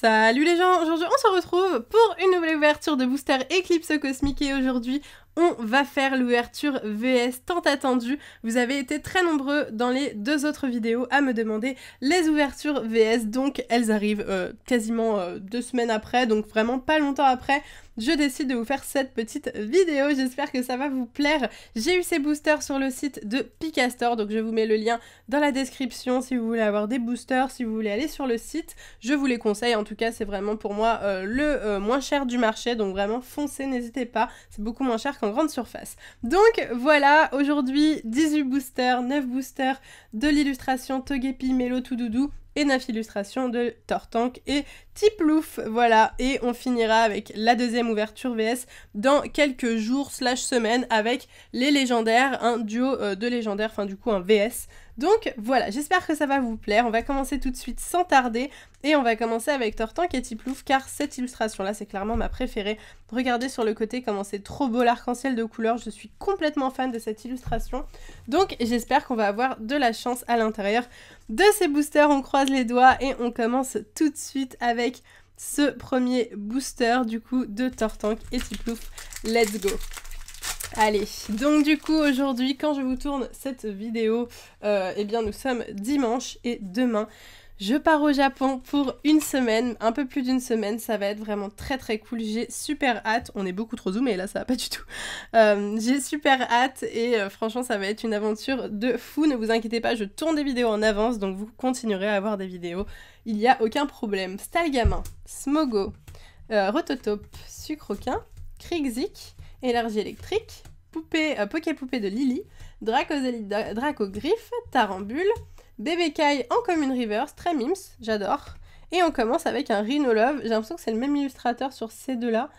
Salut les gens, aujourd'hui on se retrouve pour une nouvelle ouverture de booster Eclipse Cosmique et aujourd'hui on va faire l'ouverture VS tant attendue. Vous avez été très nombreux dans les deux autres vidéos à me demander les ouvertures VS, donc elles arrivent quasiment 2 semaines après, donc vraiment pas longtemps après. Je décide de vous faire cette petite vidéo, j'espère que ça va vous plaire. J'ai eu ces boosters sur le site de Picastore, donc je vous mets le lien dans la description si vous voulez avoir des boosters, si vous voulez aller sur le site. Je vous les conseille, en tout cas c'est vraiment pour moi le moins cher du marché, donc vraiment foncez, n'hésitez pas, c'est beaucoup moins cher qu'en grande surface. Donc voilà, aujourd'hui 18 boosters, 9 boosters de l'illustration Togepi, Melo, Toudoudou, et 9 illustrations de Tortank et Tiplouf, voilà, et on finira avec la deuxième ouverture VS dans quelques jours / semaines avec les légendaires, un duo de légendaires, enfin du coup un VS. Donc voilà, j'espère que ça va vous plaire, on va commencer tout de suite sans tarder, et on va commencer avec Tortank et Tiplouf, car cette illustration-là, c'est clairement ma préférée. Regardez sur le côté comment c'est trop beau l'arc-en-ciel de couleurs, je suis complètement fan de cette illustration. Donc j'espère qu'on va avoir de la chance à l'intérieur de ces boosters, on croise les doigts et on commence tout de suite avec ce premier booster du coup de Tortank et Tiplouf. Let's go! Allez, donc du coup aujourd'hui quand je vous tourne cette vidéo, eh bien nous sommes dimanche et demain je pars au Japon pour une semaine, un peu plus d'une semaine, ça va être vraiment très très cool, j'ai super hâte, on est beaucoup trop zoomé là ça va pas du tout, j'ai super hâte et franchement ça va être une aventure de fou, ne vous inquiétez pas, je tourne des vidéos en avance donc vous continuerez à avoir des vidéos, il n'y a aucun problème. Stalgamin, Smogo, Rototope, Sucroquin, Krixik, Énergie électrique, Poké-poupée de Lily, Dracogriffe, Tarambule, Bébécaille en commune reverse, très mims, j'adore. Et on commence avec un Rhinolove, j'ai l'impression que c'est le même illustrateur sur ces deux-là.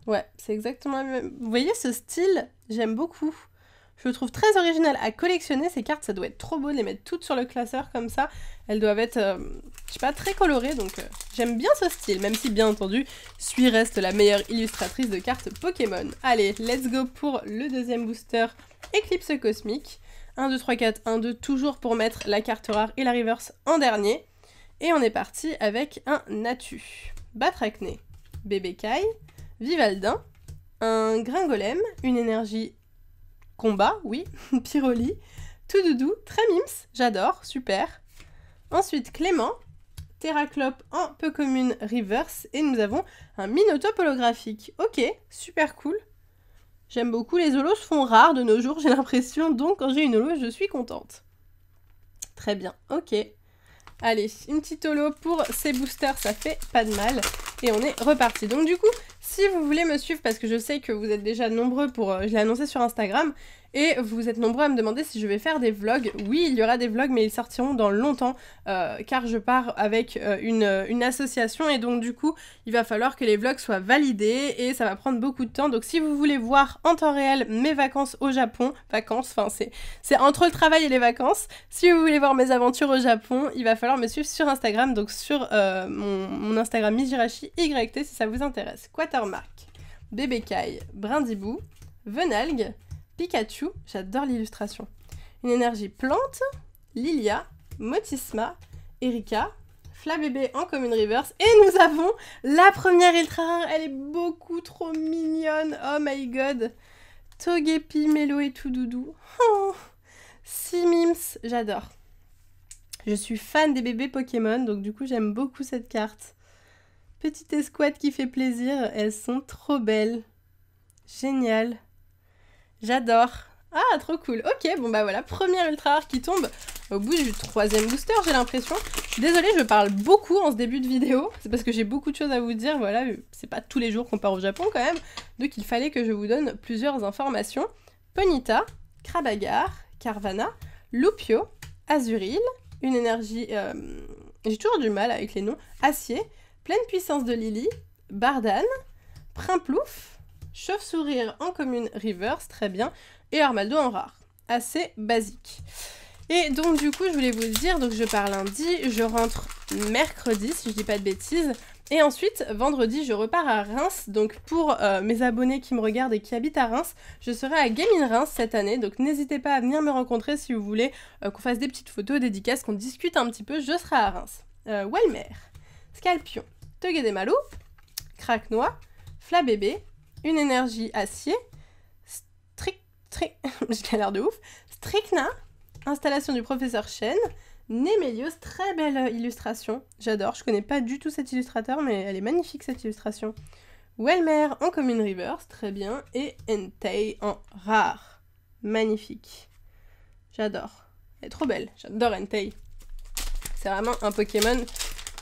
Ouais, c'est exactement le même. Vous voyez ce style, j'aime beaucoup. Je le trouve très original à collectionner, ces cartes, ça doit être trop beau de les mettre toutes sur le classeur comme ça. Elles doivent être, je sais pas, très colorées, donc j'aime bien ce style, même si bien entendu, Sui reste la meilleure illustratrice de cartes Pokémon. Allez, let's go pour le deuxième booster Eclipse Cosmique. 1, 2, 3, 4, 1, 2, toujours pour mettre la carte rare et la reverse en dernier. Et on est parti avec un Natu, Batracné, Bébécaille, Vivaldin, un Gringolem, une énergie combat, oui, Pyroli, Toudoudou, très mims, j'adore, super. Ensuite Clément, Terraclope en peu commune reverse, et nous avons un Minotaure holographique. Ok, super cool. J'aime beaucoup, les holos se font rares de nos jours, j'ai l'impression, donc quand j'ai une holo, je suis contente. Très bien, ok. Allez, une petite holo pour ces boosters, ça fait pas de mal. Et on est reparti. Donc du coup, si vous voulez me suivre, parce que je sais que vous êtes déjà nombreux pour... je l'ai annoncé sur Instagram, et vous êtes nombreux à me demander si je vais faire des vlogs. Oui, il y aura des vlogs, mais ils sortiront dans longtemps, car je pars avec une association, et donc du coup, il va falloir que les vlogs soient validés, et ça va prendre beaucoup de temps. Donc si vous voulez voir en temps réel mes vacances au Japon, enfin c'est entre le travail et les vacances, si vous voulez voir mes aventures au Japon, il va falloir me suivre sur Instagram, donc sur mon Instagram Mijirachi YT si ça vous intéresse. Quatermark, Bébécaille, Brindibou, Venalgue, Pikachu, j'adore l'illustration, une énergie plante, Lilia, Motisma, Erika, Flabébé en commune reverse, et nous avons la première ultra rare, elle est beaucoup trop mignonne, oh my god, Togepi, Melo et Toudoudou, oh, si mims, j'adore. Je suis fan des bébés Pokémon, donc du coup j'aime beaucoup cette carte. Petite escouade qui fait plaisir, elles sont trop belles. Génial. J'adore. Ah, trop cool. Ok, bon bah voilà, première ultra rare qui tombe au bout du 3e booster, j'ai l'impression. Désolée, je parle beaucoup en ce début de vidéo, c'est parce que j'ai beaucoup de choses à vous dire, voilà, c'est pas tous les jours qu'on part au Japon quand même, donc il fallait que je vous donne plusieurs informations. Ponyta, Krabagar, Carvana, Lupio, Azuril, une énergie, j'ai toujours du mal avec les noms, Acier, Pleine puissance de Lily, Bardane, Primplouf, Chauve-sourire en commune reverse, très bien, et Armaldo en rare. Assez basique. Et donc du coup, je voulais vous dire, donc je pars lundi, je rentre mercredi, si je dis pas de bêtises, et ensuite, vendredi, je repars à Reims, donc pour mes abonnés qui me regardent et qui habitent à Reims, je serai à Game in Reims cette année, donc n'hésitez pas à venir me rencontrer si vous voulez qu'on fasse des petites photos, dédicaces, qu'on discute un petit peu, je serai à Reims. Walmer, Scalpion, Togedemaru, Craque-Noix, Flabébé, une énergie acier, j'ai l'air de ouf, Stricna, installation du professeur Chen, Némélios, très belle illustration, j'adore, je connais pas du tout cet illustrateur, mais elle est magnifique cette illustration. Welmer en commune reverse, très bien, et Entei en rare, magnifique, j'adore, elle est trop belle, j'adore Entei, c'est vraiment un Pokémon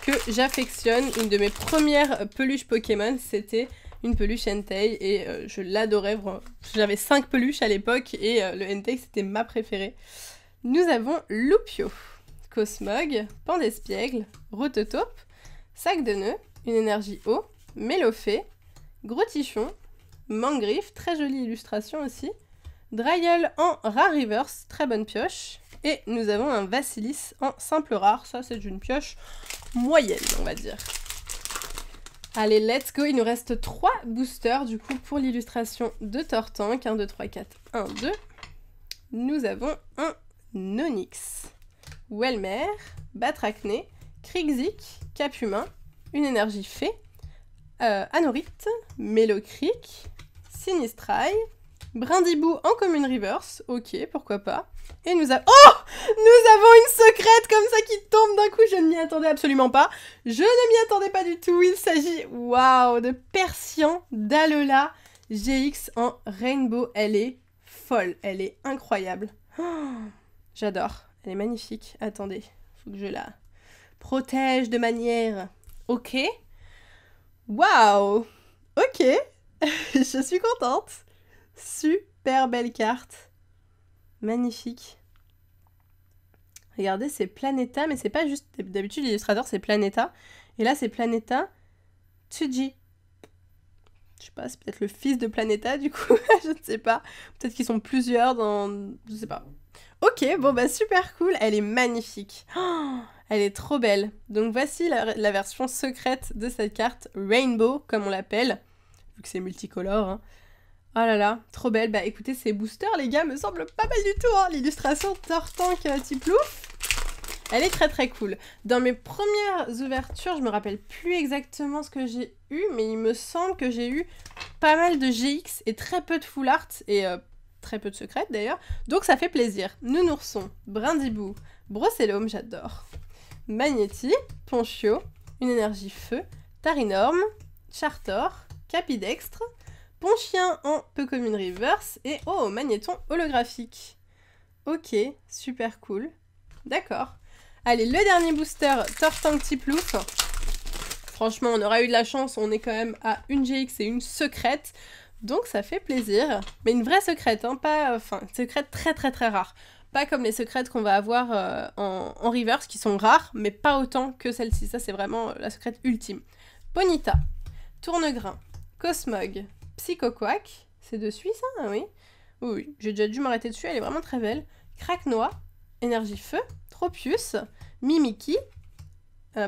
que j'affectionne, une de mes premières peluches Pokémon, c'était une peluche Entei, et je l'adorais, j'avais 5 peluches à l'époque, et le Entei c'était ma préférée. Nous avons Loupio, Cosmog, Pan d'Espiègle, Rototope, Sac de Nœuds, une énergie eau, Mélofée, Grotichon, Mangriffe, très jolie illustration aussi, Dryel en rare reverse, très bonne pioche, et nous avons un Vassilis en simple rare, ça c'est une pioche moyenne on va dire. Allez, let's go, il nous reste 3 boosters du coup pour l'illustration de Tortank, 1, 2, 3, 4, 1, 2. Nous avons un Onix, Welmer, Batracné, Krixik, Capumain, une énergie fée, Anorite, Mélocric, Sinistrail, Brindibou en commune reverse, ok, pourquoi pas. Et nous avons... Oh, nous avons une secrète comme ça qui tombe d'un coup, je ne m'y attendais absolument pas. Je ne m'y attendais pas du tout, il s'agit, waouh, de Persian d'Alola GX en Rainbow. Elle est folle, elle est incroyable. Oh, j'adore, elle est magnifique. Attendez, faut que je la protège de manière... Ok. Waouh. Ok. Je suis contente. Super belle carte. Magnifique. Regardez, c'est Planeta, mais c'est pas juste... D'habitude, l'illustrateur, c'est Planeta. Et là, c'est Planeta Tsuji. Je sais pas, c'est peut-être le fils de Planeta, du coup. Je ne sais pas. Peut-être qu'ils sont plusieurs dans... Je sais pas. Ok, bon bah super cool. Elle est magnifique. Oh, elle est trop belle. Donc voici la version secrète de cette carte Rainbow, comme on l'appelle. Vu que c'est multicolore, hein. Oh là là, trop belle. Bah écoutez, ces boosters, les gars, me semblent pas mal du tout, hein. L'illustration Tortank Tiplouf, elle est très très cool. Dans mes premières ouvertures, je me rappelle plus exactement ce que j'ai eu, mais il me semble que j'ai eu pas mal de GX et très peu de full art, et très peu de secrètes d'ailleurs. Donc ça fait plaisir. Nounourson, Brindibou, Brocellum, j'adore. Magnéti, Ponchio, une énergie feu, Tarinorm, Chartor, Capidextre, Ponchien en peu commune reverse et oh, Magnéton holographique. Ok, super cool. D'accord. Allez, le dernier booster, Tortank Tiplouf. Franchement, on aura eu de la chance, on est quand même à une GX et une secrète. Donc ça fait plaisir. Mais une vraie secrète, hein, pas... Enfin, secrète très très très rare. Pas comme les secrètes qu'on va avoir en reverse, qui sont rares, mais pas autant que celle-ci. Ça, c'est vraiment la secrète ultime. Ponyta, Tournegrain, Cosmog, Psychoquack, c'est de Suisse, hein? Ah oui. Oui, j'ai déjà dû m'arrêter dessus, elle est vraiment très belle. Craque-Noix, Énergie Feu, Tropius, Mimiki,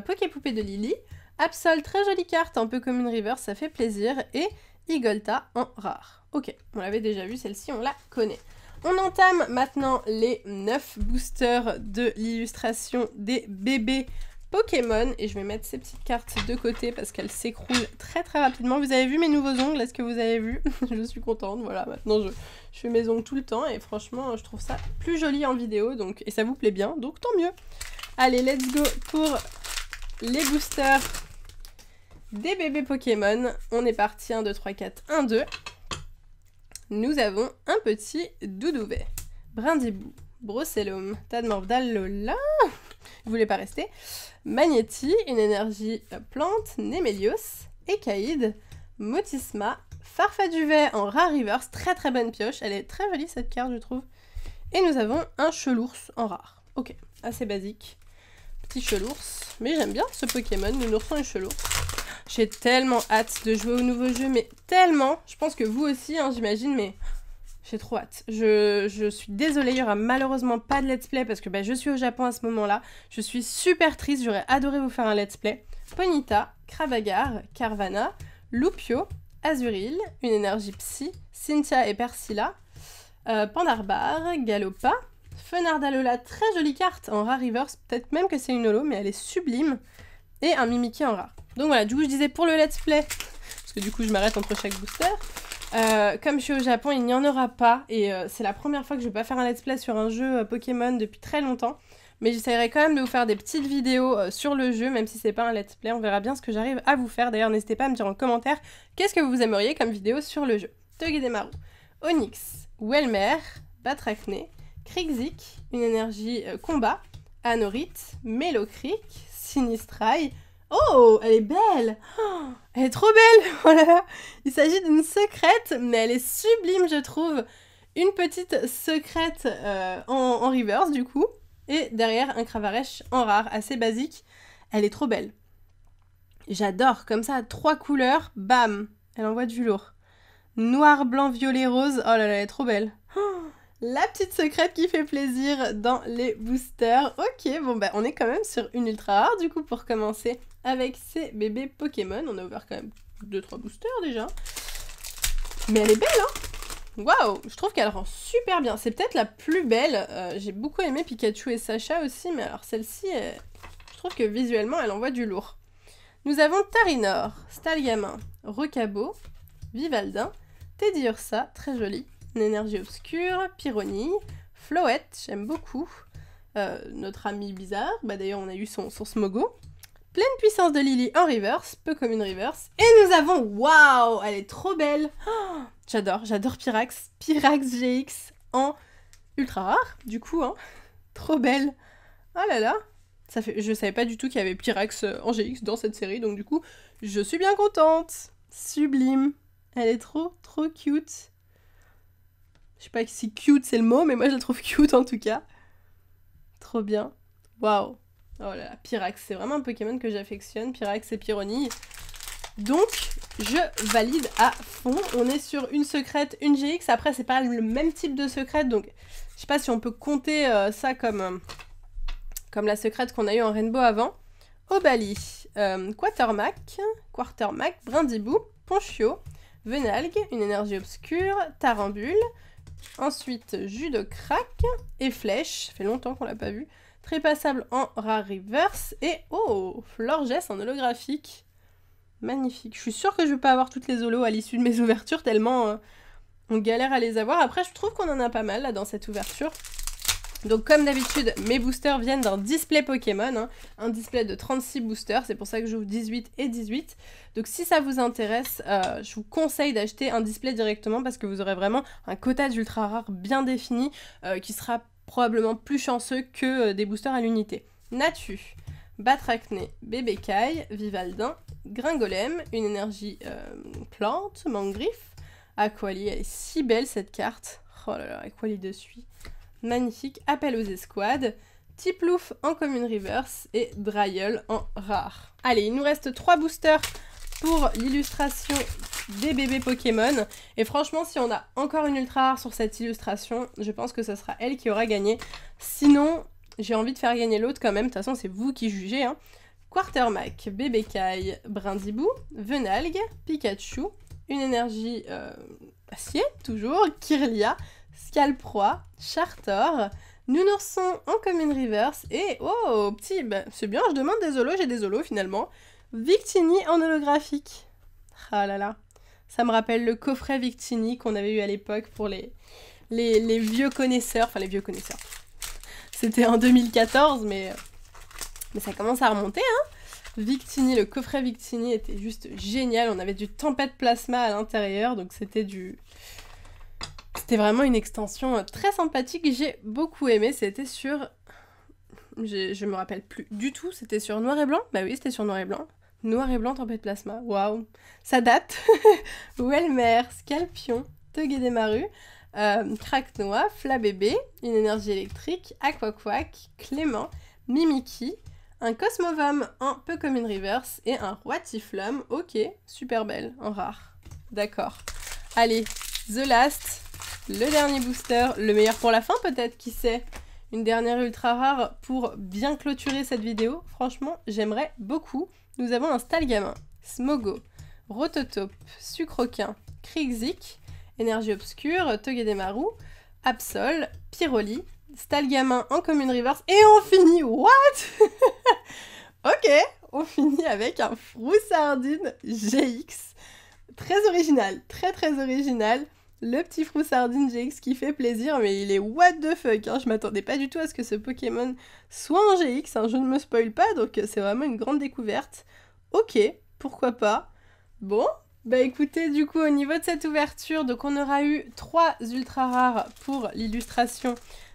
Poképoupée de Lily, Absol, très jolie carte, un peu comme une reverse, ça fait plaisir, et Igolta en rare. Ok, on l'avait déjà vu, celle-ci, on la connaît. On entame maintenant les 9 boosters de l'illustration des bébés Pokémon, et je vais mettre ces petites cartes de côté parce qu'elles s'écroulent très très rapidement. Vous avez vu mes nouveaux ongles? Est-ce que vous avez vu? Je suis contente, voilà, maintenant je fais mes ongles tout le temps et franchement je trouve ça plus joli en vidéo, donc, et ça vous plaît bien, donc tant mieux. Allez, let's go pour les boosters des bébés Pokémon. On est parti, 1, 2, 3, 4, 1, 2. Nous avons un petit Doudouvet, Brindibou, Brocellum, Tadmorph d'Alola, vous voulez pas rester, Magnéti, une énergie plante, Némélios, Ekaïd, Motisma, Farfaduvet en rare reverse, très très bonne pioche, elle est très jolie cette carte je trouve. Et nous avons un Chelours en rare, ok, assez basique, petit Chelours, mais j'aime bien ce Pokémon, Nounourson et Chelours. J'ai tellement hâte de jouer au nouveau jeu, mais tellement, je pense que vous aussi, hein, j'imagine, mais j'ai trop hâte. Je suis désolée, il n'y aura malheureusement pas de let's play parce que bah, je suis au Japon à ce moment-là. Je suis super triste, j'aurais adoré vous faire un let's play. Ponyta, Cravagar, Carvana, Loupio, Azuril, une énergie psy, Cynthia et Persilla, Pandarbar, Galopa, Fenard d'Alola, très jolie carte en rare reverse, peut-être même que c'est une holo, mais elle est sublime, et un Mimiki en rare. Donc voilà, du coup je disais pour le let's play, parce que du coup je m'arrête entre chaque booster, comme je suis au Japon, il n'y en aura pas, et c'est la première fois que je vais pas faire un let's play sur un jeu Pokémon depuis très longtemps, mais j'essaierai quand même de vous faire des petites vidéos sur le jeu, même si c'est pas un let's play, on verra bien ce que j'arrive à vous faire. D'ailleurs n'hésitez pas à me dire en commentaire qu'est-ce que vous aimeriez comme vidéo sur le jeu. Togedemaru, Onix, Welmer, Batrachné, Krixik, une énergie combat, Anorith, Melocric, Sinistrai. Oh, elle est belle! Oh, elle est trop belle! Oh là là! Il s'agit d'une secrète, mais elle est sublime, je trouve. Une petite secrète en reverse, du coup. Et derrière, un Cravarèche en rare, assez basique. Elle est trop belle. J'adore, comme ça, 3 couleurs, bam! Elle envoie du lourd. Noir, blanc, violet, rose. Oh là là, elle est trop belle. Oh, la petite secrète qui fait plaisir dans les boosters. Ok, bon bah on est quand même sur une ultra rare du coup pour commencer avec ces bébés Pokémon. On a ouvert quand même 2-3 boosters déjà. Mais elle est belle hein. Waouh, je trouve qu'elle rend super bien. C'est peut-être la plus belle. J'ai beaucoup aimé Pikachu et Sacha aussi, mais alors celle-ci, je trouve que visuellement elle envoie du lourd. Nous avons Tarinor, Stalgamin, Rocabo, Vivaldin, Teddiursa, très jolie. Une énergie obscure, Pyronille, Floette, j'aime beaucoup. Notre ami bizarre, bah d'ailleurs on a eu son Smogo. Pleine puissance de Lily en reverse, peu comme une reverse. Et nous avons, waouh, elle est trop belle. Oh, j'adore Pyrax. Pyrax GX en ultra rare, du coup, hein. Trop belle. Oh là là. Ça fait, je savais pas du tout qu'il y avait Pyrax en GX dans cette série, donc du coup, je suis bien contente. Sublime. Elle est trop cute. Je sais pas si cute c'est le mot, mais moi je la trouve cute en tout cas. Trop bien. Waouh. Oh là là, Pyrax, c'est vraiment un Pokémon que j'affectionne. Pyrax et Pyronille. Donc, je valide à fond. On est sur une secrète, une GX. Après, c'est pas le même type de secrète, donc je sais pas si on peut compter ça comme la secrète qu'on a eu en Rainbow avant. Obali, Quartermac, Brindibou, Ponchio, Venalgue, une énergie obscure, Tarambule. Ensuite, Judocrac et Flèche, ça fait longtemps qu'on l'a pas vu. Trépassable en rare reverse. Et oh, Florges en holographique. Magnifique. Je suis sûre que je vais pas avoir toutes les holos à l'issue de mes ouvertures, tellement on galère à les avoir. Après, je trouve qu'on en a pas mal là dans cette ouverture. Donc comme d'habitude, mes boosters viennent d'un display Pokémon, hein, un display de 36 boosters, c'est pour ça que j'ouvre 18 et 18. Donc si ça vous intéresse, je vous conseille d'acheter un display directement parce que vous aurez vraiment un quota d'ultra rares bien défini qui sera probablement plus chanceux que des boosters à l'unité. Natu, Batrachné, Bébécaille, Vivaldin, Gringolem, une énergie plante, Mangriffe, Aquali, elle est si belle cette carte. Oh là là, Aquali de suie. Magnifique, appel aux escouades, Tiplouf en commune reverse et Dryel en rare. Allez, il nous reste 3 boosters pour l'illustration des bébés Pokémon. Et franchement, si on a encore une ultra rare sur cette illustration, je pense que ce sera elle qui aura gagné. Sinon, j'ai envie de faire gagner l'autre quand même. De toute façon, c'est vous qui jugez. Hein. Quartermac, Bébécaille, Brindibou, Venalgue, Pikachu, une énergie acier, toujours, Kirlia, Scalproie, Chartor, Nounourson en commune reverse et oh petit, bah, c'est bien, je demande des holos, j'ai des holos finalement. Victini en holographique. Ah là là, ça me rappelle le coffret Victini qu'on avait eu à l'époque pour les vieux connaisseurs, enfin les vieux connaisseurs. C'était en 2014 mais ça commence à remonter hein. Victini, le coffret Victini était juste génial, on avait du tempête plasma à l'intérieur donc c'était vraiment une extension très sympathique, j'ai beaucoup aimé, c'était sur... Je me rappelle plus du tout, c'était sur noir et blanc? Bah oui, c'était sur noir et blanc. Noir et blanc, tempête plasma, waouh, ça date. Welmer, Scalpion, Togedemaru, Cracknoa, Flabébé, une énergie électrique, Aquaquack, Clément, Mimiki, un Cosmovam en peu comme une reverse et un Roitiflamme, ok, super belle, en rare. D'accord. Allez, The Last, le dernier booster, le meilleur pour la fin peut-être, qui sait. Une dernière ultra rare pour bien clôturer cette vidéo. Franchement, j'aimerais beaucoup. Nous avons un Stalgamin, Smogo, Rototope, Sucroquin, Krixik, énergie obscure, Togedemaru, Absol, Pyroli, Stalgamin en commune reverse et on finit. What? Ok, on finit avec un Froussardine GX. Très original, très original. Le petit Froussardine GX qui fait plaisir, mais il est what the fuck, hein. Je m'attendais pas du tout à ce que ce Pokémon soit en GX, hein. Je ne me spoil pas, donc c'est vraiment une grande découverte. Ok, pourquoi pas. Bon, bah écoutez, du coup, au niveau de cette ouverture, donc on aura eu 3 ultra rares pour l'illustration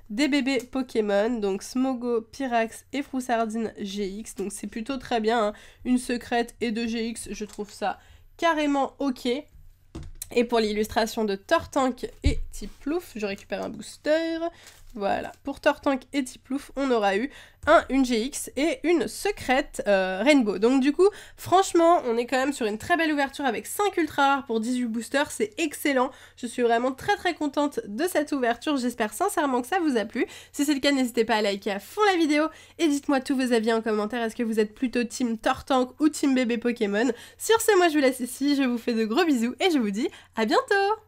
des bébés Pokémon, donc Smogo, Pyrax et Froussardine GX, donc c'est plutôt très bien, hein. Une secrète et 2 GX, je trouve ça carrément ok. Et pour l'illustration de Tortank et Tiplouf, je récupère un booster. Voilà, pour Tortank et Tiplouf, on aura eu une GX et une secrète Rainbow. Donc du coup, franchement, on est quand même sur une très belle ouverture avec 5 ultra rares pour 18 boosters, c'est excellent. Je suis vraiment très contente de cette ouverture, j'espère sincèrement que ça vous a plu. Si c'est le cas, n'hésitez pas à liker à fond la vidéo et dites-moi tous vos avis en commentaire. Est-ce que vous êtes plutôt team Tortank ou team bébé Pokémon? Sur ce, moi je vous laisse ici, je vous fais de gros bisous et je vous dis à bientôt!